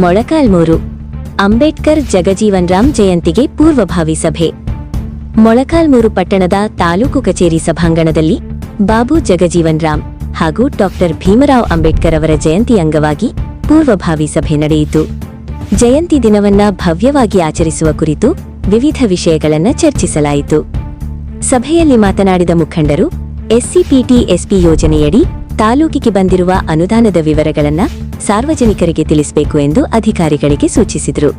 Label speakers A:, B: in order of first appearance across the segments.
A: ಮೊಳಕಾಲ್ಮೂರು ಅಂಬೇಡ್ಕರ್ ಜಗಜೀವನ್ ರಾಮ್ ಜಯಂತಿಗೆ ಪೂರ್ವಭಾವಿ ಸಭೆ. ಮೊಳಕಾಲ್ಮೂರು ಪಟ್ಟಣದ ತಾಲೂಕು ಕಚೇರಿ ಸಭಾಂಗಣದಲ್ಲಿ ಬಾಬು ಜಗಜೀವನ್ ರಾಮ್ ಹಾಗೂ ಡಾಕ್ಟರ್ ಭೀಮರಾವ್ ಅಂಬೇಡ್ಕರ್ ಅವರ ಜಯಂತಿ ಅಂಗವಾಗಿ ಪೂರ್ವಭಾವಿ ಸಭೆ ನಡೆಯಿತು. ಜಯಂತಿ ದಿನವನ್ನ ಭವ್ಯವಾಗಿ ಆಚರಿಸುವ ಕುರಿತು ವಿವಿಧ ವಿಷಯಗಳನ್ನು ಚರ್ಚಿಸಲಾಯಿತು. ಸಭೆಯಲ್ಲಿ ಮಾತನಾಡಿದ ಮುಖಂಡರು, ಎಸ್ಸಿಪಿಟಿ-ಎಸ್ಪಿ ಯೋಜನೆಯಡಿ ತಾಲೂಕಿಗೆ ಬಂದಿರುವ ಅನುದಾನದ ವಿವರಗಳನ್ನು ಸಾರ್ವಜನಿಕರಿಗೆ ತಿಳಿಸಬೇಕು ಎಂದು ಅಧಿಕಾರಿಗಳಿಗೆ ಸೂಚಿಸಿದರು.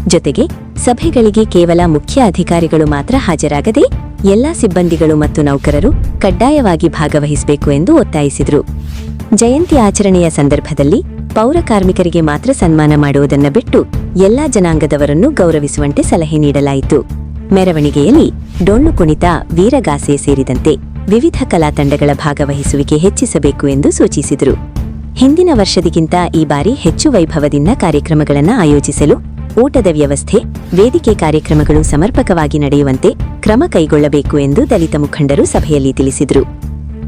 A: ಜೊತೆಗೆ ಸಭೆಗಳಿಗೆ ಕೇವಲ ಮುಖ್ಯ ಅಧಿಕಾರಿಗಳು ಮಾತ್ರ ಹಾಜರಾಗದೆ ಎಲ್ಲಾ ಸಿಬ್ಬಂದಿಗಳು ಮತ್ತು ನೌಕರರು ಕಡ್ಡಾಯವಾಗಿ ಭಾಗವಹಿಸಬೇಕು ಎಂದು ಒತ್ತಾಯಿಸಿದರು. ಜಯಂತಿ ಆಚರಣೆಯ ಸಂದರ್ಭದಲ್ಲಿ ಪೌರ ಕಾರ್ಮಿಕರಿಗೆ ಮಾತ್ರ ಸನ್ಮಾನ ಮಾಡುವುದನ್ನು ಬಿಟ್ಟು ಎಲ್ಲಾ ಜನಾಂಗದವರನ್ನು ಗೌರವಿಸುವಂತೆ ಸಲಹೆ ನೀಡಲಾಯಿತು. ಮೆರವಣಿಗೆಯಲ್ಲಿ ಡೊಳ್ಳು ಕುಣಿತ, ವೀರಗಾಸೆ ಸೇರಿದಂತೆ ವಿವಿಧ ಕಲಾ ತಂಡಗಳ ಭಾಗವಹಿಸುವಿಕೆ ಹೆಚ್ಚಿಸಬೇಕು ಎಂದು ಸೂಚಿಸಿದರು. ಹಿಂದಿನ ವರ್ಷದಿಗಿಂತ ಈ ಬಾರಿ ಹೆಚ್ಚು ವೈಭವದಿಂದ ಕಾರ್ಯಕ್ರಮಗಳನ್ನು ಆಯೋಜಿಸಲು ಊಟದ ವ್ಯವಸ್ಥೆ, ವೇದಿಕೆ ಕಾರ್ಯಕ್ರಮಗಳು ಸಮರ್ಪಕವಾಗಿ ನಡೆಯುವಂತೆ ಕ್ರಮ ಕೈಗೊಳ್ಳಬೇಕು ಎಂದು ದಲಿತ ಮುಖಂಡರು ಸಭೆಯಲ್ಲಿ ತಿಳಿಸಿದರು.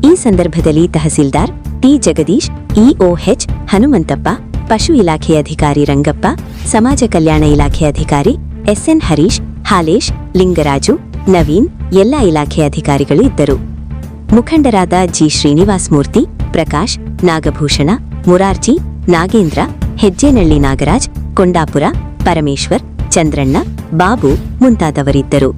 A: ಈ ಸಂದರ್ಭದಲ್ಲಿ ತಹಸೀಲ್ದಾರ್ ಟಿ ಜಗದೀಶ್, ಇಒಎಚ್ ಹನುಮಂತಪ್ಪ, ಪಶು ಇಲಾಖೆ ಅಧಿಕಾರಿ ರಂಗಪ್ಪ, ಸಮಾಜ ಕಲ್ಯಾಣ ಇಲಾಖೆ ಅಧಿಕಾರಿ ಎಸ್ಎನ್ ಹರೀಶ್, ಹಾಲೇಶ್, ಲಿಂಗರಾಜು, ನವೀನ್ ಎಲ್ಲಾ ಇಲಾಖೆ ಅಧಿಕಾರಿಗಳು ಇದ್ದರು. ಮುಖಂಡರಾದ ಜಿ ಶ್ರೀನಿವಾಸ್ ಮೂರ್ತಿ, ಪ್ರಕಾಶ್, ನಾಗಭೂಷಣ, ಮುರಾರ್ಜಿ, ನಾಗೇಂದ್ರ, ಹೆಜ್ಜೆನಳ್ಳಿ ನಾಗರಾಜ್, ಕೊಂಡಾಪುರ, ಪರಮೇಶ್ವರ್, ಚಂದ್ರಣ್ಣ, ಬಾಬು ಮುಂತಾದವರಿದ್ದರು.